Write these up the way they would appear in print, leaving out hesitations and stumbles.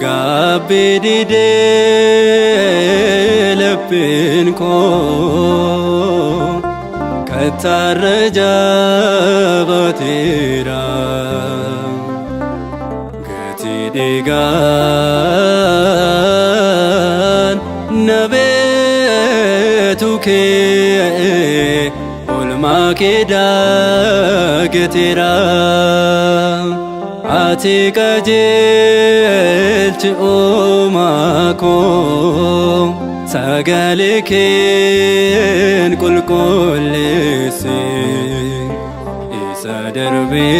Gabbidide labbin koo kattarra baatira gati deegaan nabeetu kee olmaa kee daagatira ati qajeelchi uumaa koo sagalee keen qulqulleesse isa darbee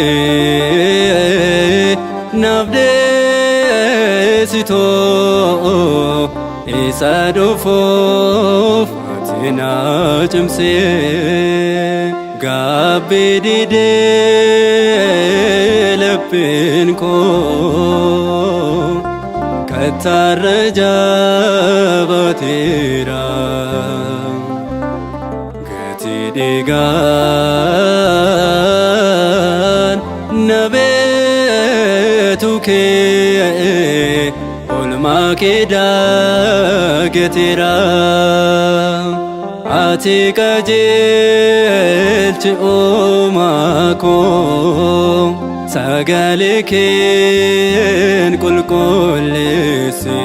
naaf deessitoo isa dhufuuf ati na cimsee gabbidide labbin koo kattarra baatira gati deegaan nabeetu kee olmaa kee daagatira ati qajeelchi uumaa koo sagalee keen qulqulleesse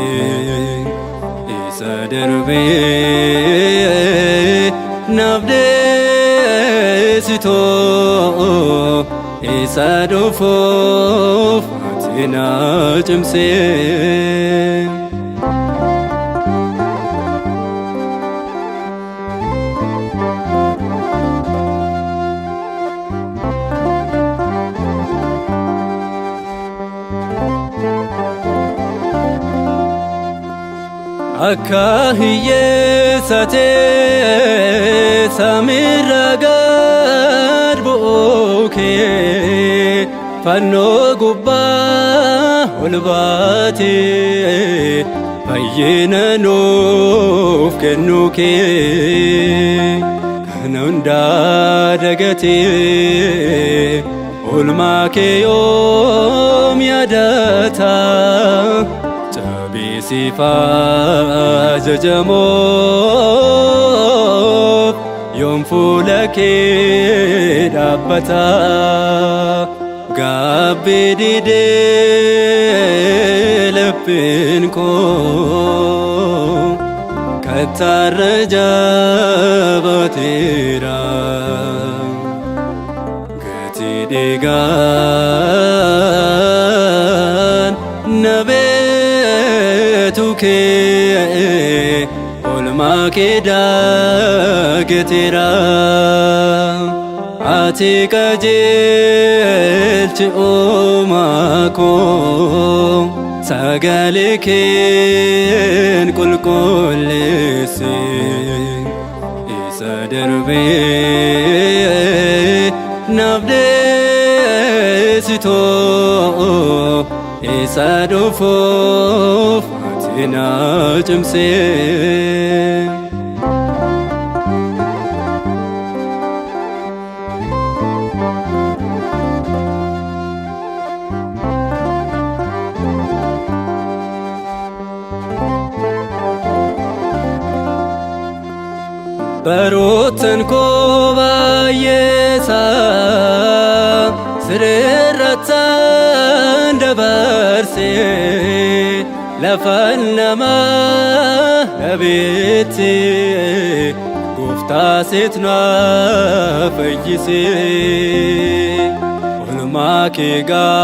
isa darbee naaf deessitoo isa dhufuuf ati na cimsee akka hiyyeessa ta'e samiirra gad bu'uu kee fannoo gubbaa ol baatee fayyina nuuf kennuu kee kana hundaa dagatee olmaa kee yoom yaadata Sifa jajamoo yoom fuula kee dhaabbata gabbidide labbin koo kattarra baatira gati deegaan nabeetu kee olmaa kee daagatira ati qajeelchi uumaa koo sagalee keen qulqulleesse isa darbee naaf deessitoo isa dhufuuf ati na cimsee baroottan koo baay'eesaa sirreerrattaan dabarsee lafaan namaa dhabeetti gooftaa seet na fayyisee olmaa kee gaafasee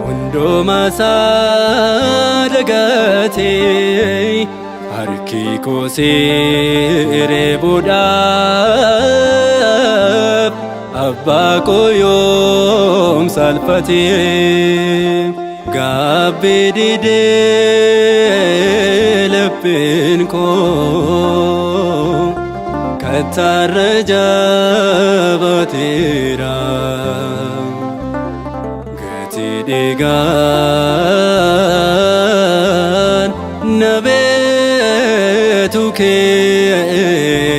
hundumaa isaa dagatee harki koo si reebuudhaaf abbaaqoyoom salphatee gaabbii didee lapheen koo kattaarra jaabateera gatii dhiigaan na beetu kee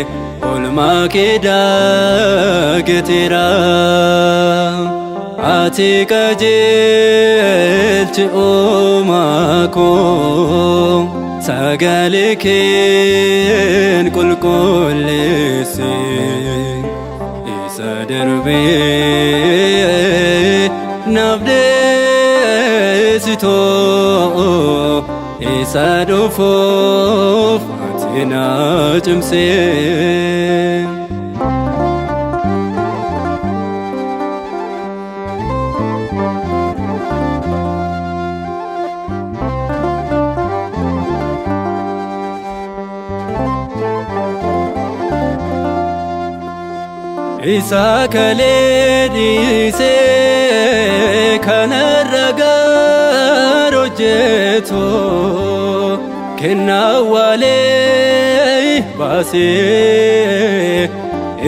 olmaa kee daageteera ati qajeelchi uumaa koo sagalee keen qulqulleesse isa darbee naaf deessitoo isa dhufuuf ati na cimsee. Isa kalee dhiisee kanarra gaara hojjetu kennaa waalee baasee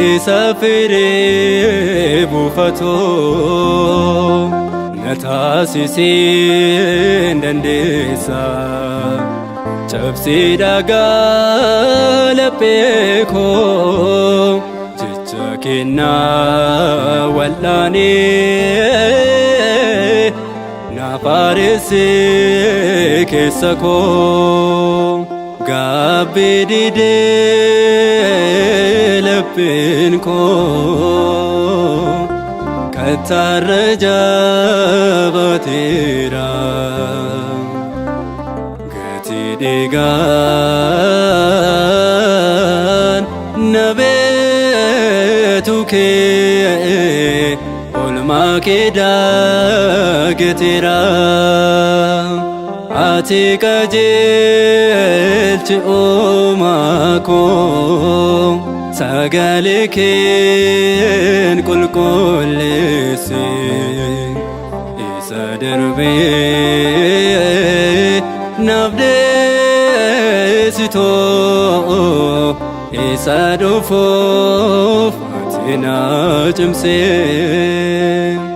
isa firee buufatu na taasisee dandeessa cabsii dhagaa laphee koo kennaa wal'aanee na faarsee keessa koo gaabbii didee lapheen koo kattaarra jaabateera gatii dhiigaan na beetu kee olmaa kee daageteera ati qajeelchi uumaa koo sagalee keen qulqulleesse isa darbee naaf deessitoo isa dhufuuf ati na cimsee.